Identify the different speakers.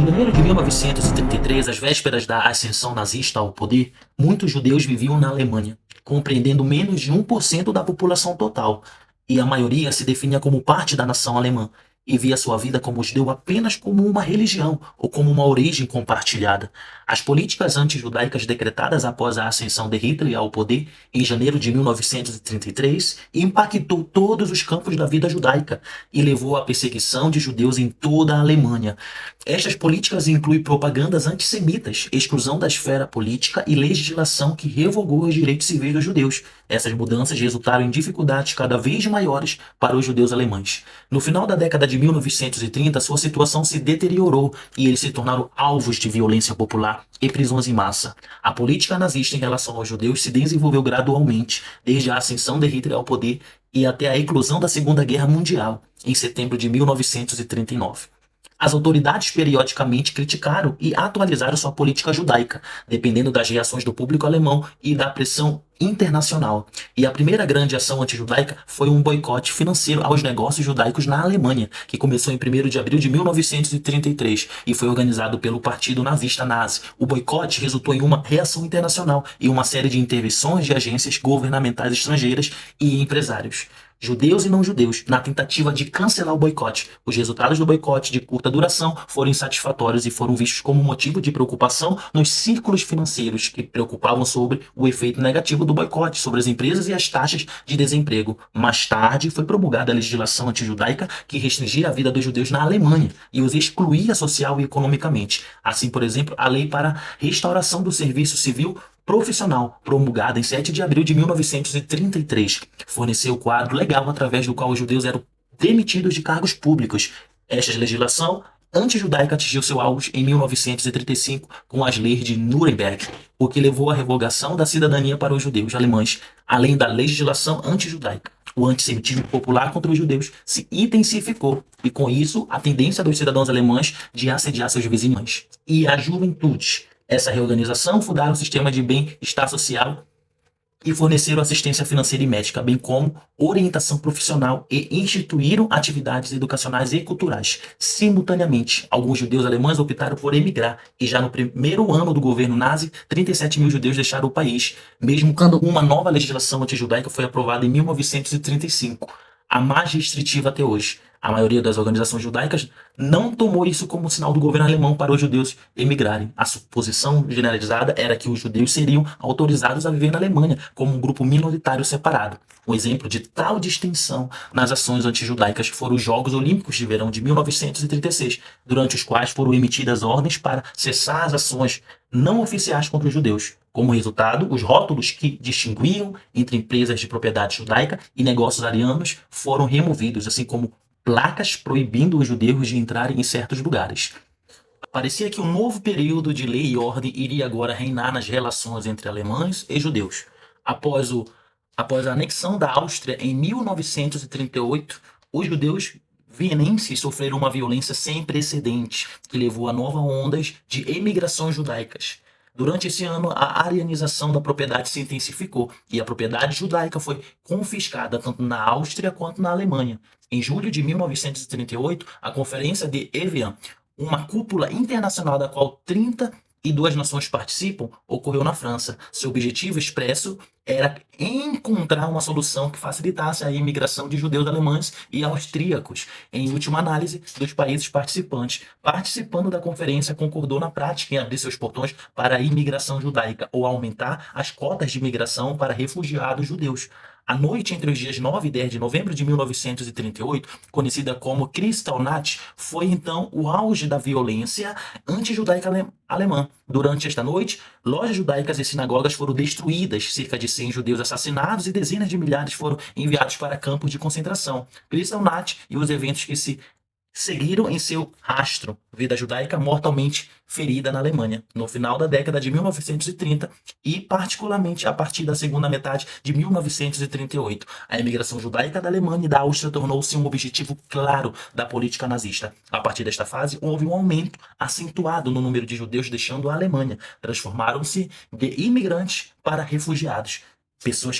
Speaker 1: janeiro de 1933, às vésperas da ascensão nazista ao poder, muitos judeus viviam na Alemanha, compreendendo menos de 1% da população total, e a maioria se definia como parte da nação alemã e via sua vida como judeu apenas como uma religião ou como uma origem compartilhada. As políticas anti-judaicas decretadas após a ascensão de Hitler ao poder em janeiro de 1933 impactou todos os campos da vida judaica e levou à perseguição de judeus em toda a Alemanha. Estas políticas incluem propagandas antissemitas, exclusão da esfera política e legislação que revogou os direitos civis dos judeus. Essas mudanças resultaram em dificuldades cada vez maiores para os judeus alemães. No final da década de 1930, sua situação se deteriorou e eles se tornaram alvos de violência popular e prisões em massa. A política nazista em relação aos judeus se desenvolveu gradualmente, desde a ascensão de Hitler ao poder e até a eclosão da Segunda Guerra Mundial, em setembro de 1939. As autoridades periodicamente criticaram e atualizaram sua política judaica, dependendo das reações do público alemão e da pressão internacional. E a primeira grande ação antijudaica foi um boicote financeiro aos negócios judaicos na Alemanha, que começou em 1º de abril de 1933 e foi organizado pelo Partido Nazista Nazi. O boicote resultou em uma reação internacional e uma série de intervenções de agências governamentais estrangeiras e empresários, judeus e não judeus, na tentativa de cancelar o boicote. Os resultados do boicote de curta duração foram insatisfatórios e foram vistos como motivo de preocupação nos círculos financeiros que preocupavam sobre o efeito negativo do boicote sobre as empresas e as taxas de desemprego. Mais tarde, foi promulgada a legislação antijudaica que restringia a vida dos judeus na Alemanha e os excluía social e economicamente. Assim, por exemplo, a Lei para Restauração do Serviço Civil Profissional, promulgada em 7 de abril de 1933, forneceu o quadro legal através do qual os judeus eram demitidos de cargos públicos. Esta legislação antijudaica atingiu seu auge em 1935 com as leis de Nuremberg, o que levou à revogação da cidadania para os judeus alemães, além da legislação antijudaica. O antissemitismo popular contra os judeus se intensificou e, com isso, a tendência dos cidadãos alemães de assediar seus vizinhos. E a juventude. Essa reorganização fundaram o sistema de bem-estar social e forneceram assistência financeira e médica, bem como orientação profissional e instituíram atividades educacionais e culturais. Simultaneamente, alguns judeus alemães optaram por emigrar e já no primeiro ano do governo nazi, 37 mil judeus deixaram o país, mesmo quando uma nova legislação antijudaica foi aprovada em 1935, a mais restritiva até hoje. A maioria das organizações judaicas não tomou isso como sinal do governo alemão para os judeus emigrarem. A suposição generalizada era que os judeus seriam autorizados a viver na Alemanha como um grupo minoritário separado. Um exemplo de tal distinção nas ações antijudaicas foram os Jogos Olímpicos de Verão de 1936, durante os quais foram emitidas ordens para cessar as ações não oficiais contra os judeus. Como resultado, os rótulos que distinguiam entre empresas de propriedade judaica e negócios arianos foram removidos, assim como placas proibindo os judeus de entrarem em certos lugares. Parecia que um novo período de lei e ordem iria agora reinar nas relações entre alemães e judeus. Após a anexão da Áustria em 1938, os judeus vienenses sofreram uma violência sem precedente, que levou a novas ondas de emigrações judaicas. Durante esse ano, a arianização da propriedade se intensificou e a propriedade judaica foi confiscada tanto na Áustria quanto na Alemanha. Em julho de 1938, a Conferência de Evian, uma cúpula internacional da qual 32 nações participam, ocorreu na França. Seu objetivo expresso era encontrar uma solução que facilitasse a imigração de judeus alemães e austríacos, em última análise, dos países participantes. Participando da conferência, concordou na prática em abrir seus portões para a imigração judaica ou aumentar as cotas de imigração para refugiados judeus. A noite entre os dias 9 e 10 de novembro de 1938, conhecida como Kristallnacht, foi então o auge da violência antijudaica alemã. Durante esta noite, lojas judaicas e sinagogas foram destruídas, cerca de 100 judeus assassinados e dezenas de milhares foram enviados para campos de concentração. Kristallnacht e os eventos que se seguiram em seu rastro, vida judaica mortalmente ferida na Alemanha, no final da década de 1930 e particularmente a partir da segunda metade de 1938. A imigração judaica da Alemanha e da Áustria tornou-se um objetivo claro da política nazista. A partir desta fase, houve um aumento acentuado no número de judeus deixando a Alemanha. Transformaram-se de imigrantes para refugiados. Pessoas